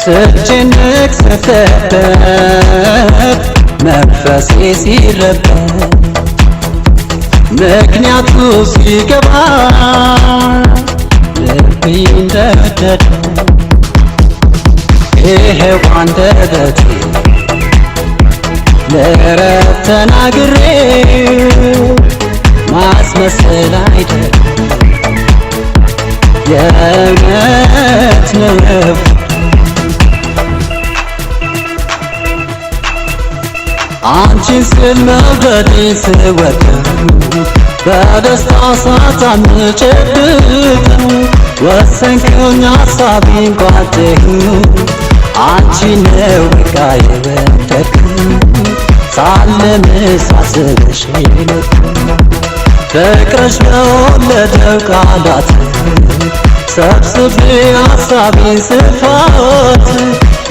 ስጨነቅ ስጠበብ መንፈሴ ሲረበብ ምክንያቱ ሲገባ ልቤ እንደወደደ ይሄው አንደበቴ ለረብ ተናግሬ ማስመሰል አይደለም የእውነት ነው። አንቺን ስል መውደዴን ስወደው በደስታ ሳታምጨብጠው ወሰንኩኝ ሐሳቤን ጓደኛዬ አንቺ ነው በቃ የወደድኩኝ ሳልምሽ ሳስብሽ ፍቅርሽ በወለደው ቃላት ሰብስቤ ሐሳቤን ስፋት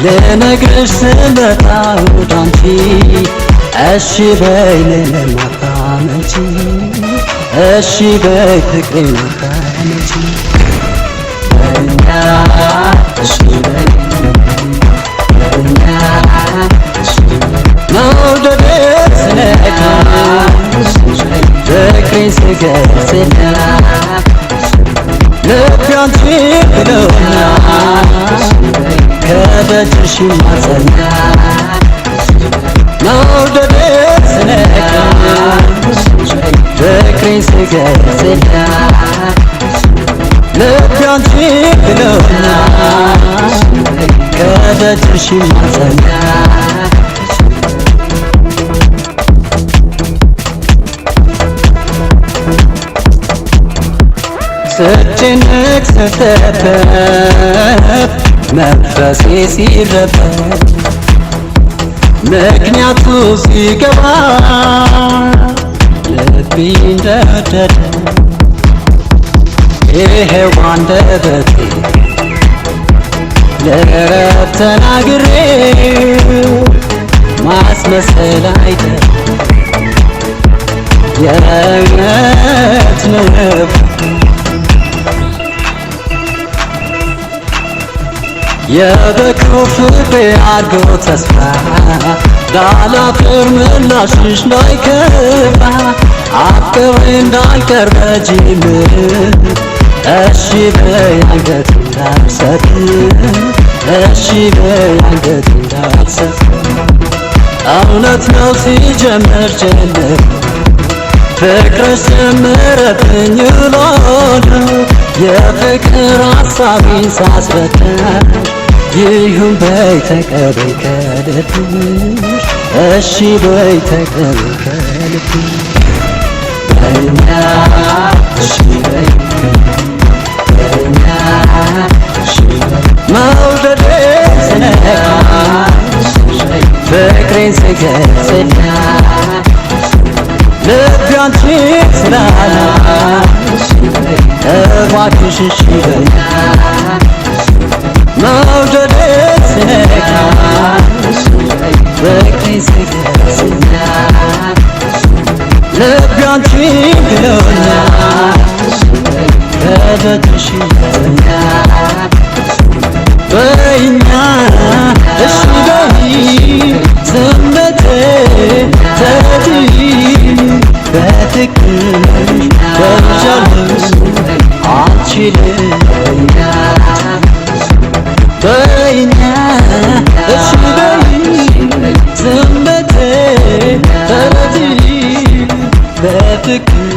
ልነግርሽ ስመጣ ወዳንቺ እሺ በይ ምንም አታመጪ እሺ በይ ፍቅሬን አታመጪ እሺ በይ መውደዴ ስነካ ፍቅሬን ስገልጽላ ልቤ አንቺን ብሎና ከደጅሽ ማጸና መውደዴ ስነካ ፍቅሬን ስገልጽላ ልቤ አንቺን ብሎና ከደጅሽ ማጸና ስጨነቅ ስጠበብ መንፈሴ ሲረበብ ምክንያቱ ሲገባ ልቤ እንደወደደ ይሄው አንደበቴ ለረብ ተናግሬ ማስመሰል አይደለም የእውነት ነው። የበኩ ፍቅሬ አርጎ ተስፋ ላላፍር ምላሽሽ እንዳይከፋ አፍቅሬ እንዳልቀር በጅምር እሺ በይ አንገት እንዳልሰጥ እሺ በይ አንገት እንዳልሰጥ እውነት ነው ሲጀምር ጀምር ፍቅርሽ ጀመረብኝ እላለሁ የፍቅር ሐሳቤን ሳስረዳሽ ይሁን በይ ተቀበይ ከልብሽ እሺ በይ ተቀበይ ከልብሽ በይና እሺ በይ በይና እሺ በይ መውደዴ ስነካ ፍቅሬን ስገልጽላ ልቤ አንቺን ስላለ እባክሽ እሺ በይ መውደዴ ስነካ ፍቅሬን ስገልጽላ ልቤ አንቺን ብሎኛ ከደጅሽ ይዘኛ በይኛ እሺ በይ ስሜቴ ተረጂ በፍቅርሽ ተይዣለሁ አልችልም በይኛ እሺ በይ ስሜቴ ተረጂ በፍቅር